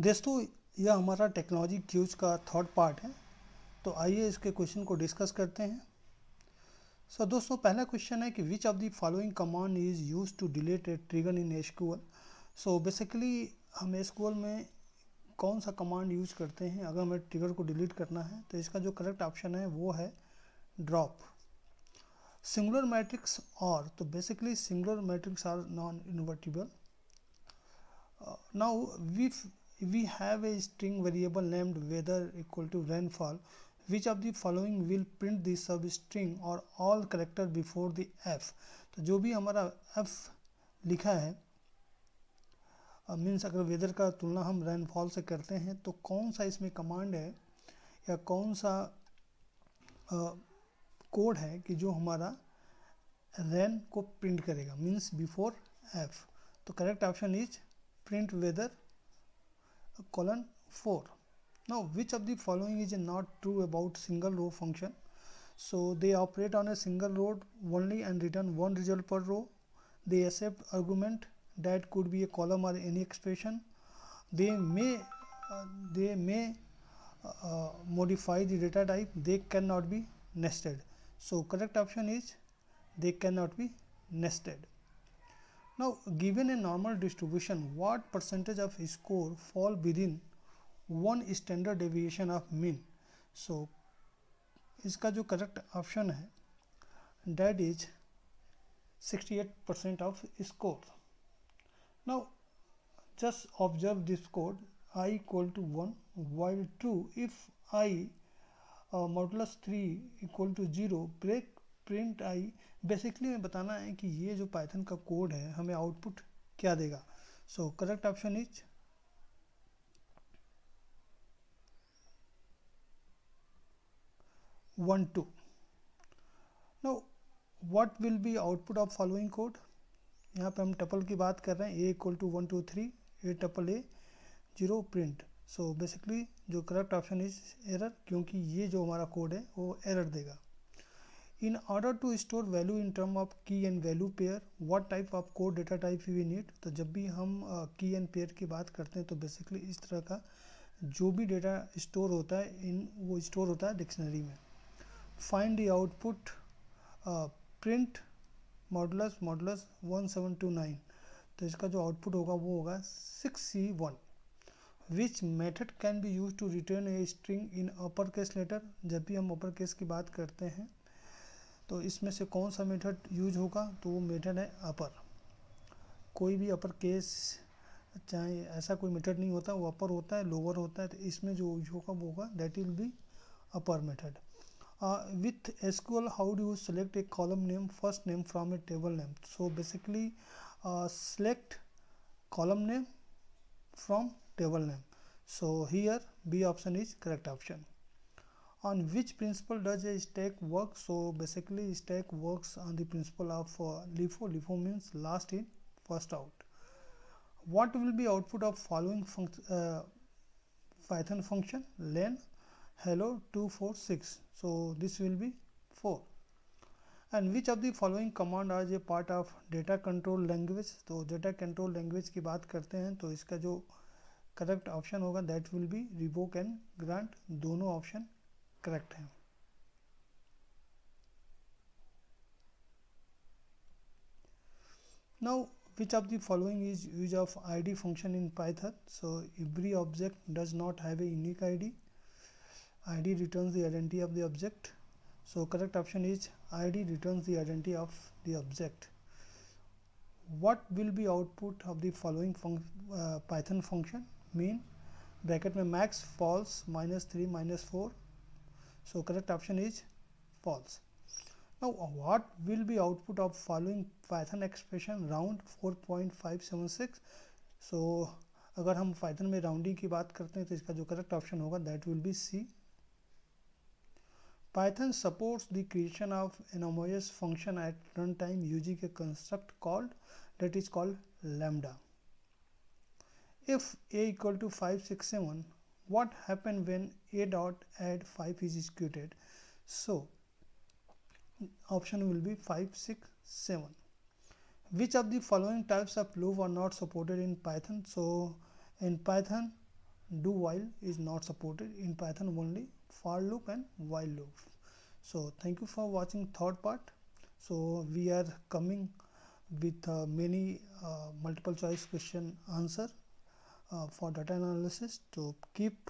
दोस्तों, यह हमारा टेक्नोलॉजी क्यूज का थर्ड पार्ट है। तो आइए इसके क्वेश्चन को डिस्कस करते हैं। दोस्तों, पहला क्वेश्चन है कि which of the following command is use to delete a trigger in SQL. Basically हम एसक्यूएल में कौन सा कमांड यूज करते हैं अगर हमें ट्रिगर को डिलीट करना है। तो इसका जो करेक्ट ऑप्शन है वो है ड्रॉप। सिंगुलर मैट्रिक्स और तो basically singular matrix are non invertible. Now we have a string variable named weather equal to rainfall. Which of the following will print the substring or all character before the f। तो जो भी हमारा f लिखा है means अगर weather का तुलना हम रेनफॉल से करते हैं तो कौन सा इसमें कमांड है या कौन सा कोड है कि जो हमारा रेन को प्रिंट करेगा मीन्स बिफोर एफ। तो correct option is print weather colon 4. Now which of the following is not true about single row function? They operate on a single row only and return one result per row. They accept argument that could be a column or any expression. They may modify the data type. They cannot be nested. So correct option is they cannot be nested. Now given a normal distribution, what percentage of score fall within one standard deviation of mean? इसका जो correct option है that is 68% of score. Now just observe this code I equal to 1 while true if I modulus 3 equal to 0 break print I. Basically हमें बताना है कि ये जो Python का कोड है हमें आउटपुट क्या देगा। Correct option is 1 2। Now what will be output of following code. यहाँ पे हम टपल की बात कर रहे हैं, A equal to 1 2 3 A tuple A 0 print. Basically जो करेक्ट ऑप्शन इज एरर, क्योंकि ये जो हमारा कोड है वो एरर देगा। In order to store value in term of key and value pair, what type of code data type we need? तो जब भी हम key and pair की बात करते हैं तो बेसिकली इस तरह का जो भी डेटा स्टोर होता है वो स्टोर होता है डिक्शनरी में। Find the output print modulus 1729। तो इसका जो आउटपुट होगा वो होगा 6C1। Which method can be use to return a string in upper case letter. जब भी हम अपर केस की बात करते हैं तो इसमें से कौन सा मेथड यूज होगा, तो वो मेथड है अपर। कोई भी अपर केस चाहे ऐसा कोई मेथड नहीं होता, वो अपर होता है लोअर होता है। तो इसमें जो यूज होगा वो होगा that will be upper method. With SQL how do you select a column name first name from a table name. Basically select column name from table name. Here B option is correct option. On which principle does a stack work? Basically stack works on the principle of LIFO. LIFO means last in first out. What will be output of following Python function? Len hello 246. This will be 4. And which of the following command are a part of data control language? तो data control language की बात करते हैं तो इसका जो correct option होगा that will be revoke and grant। दोनों ऑप्शन करेक्ट है। Now which of the following is use of id function in Python? Every object does not have a unique id. Id returns the identity of the object. Correct option is id returns the identity of the object. What will be output of the following Python function? Mean bracket में max false -3 -4। Correct option is false. Now what will be output of following Python expression round 4.576। अगर हम Python में rounding की बात करते हैं तो इसका जो करेक्ट ऑप्शन होगा that will be C। Python supports the creation of anomalous function at runtime using a construct that is called lambda. If a equal to 5 6 7, what happen when a dot add 5 is executed? Option will be 5 6 7. Which of the following types of loop are not supported in Python? In Python do while is not supported in Python, only for loop and while loop. So thank you for watching third part. So we are coming with many multiple choice question answer for data analysis. So keep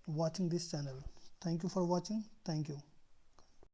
watching this channel. Thank you for watching. Thank you.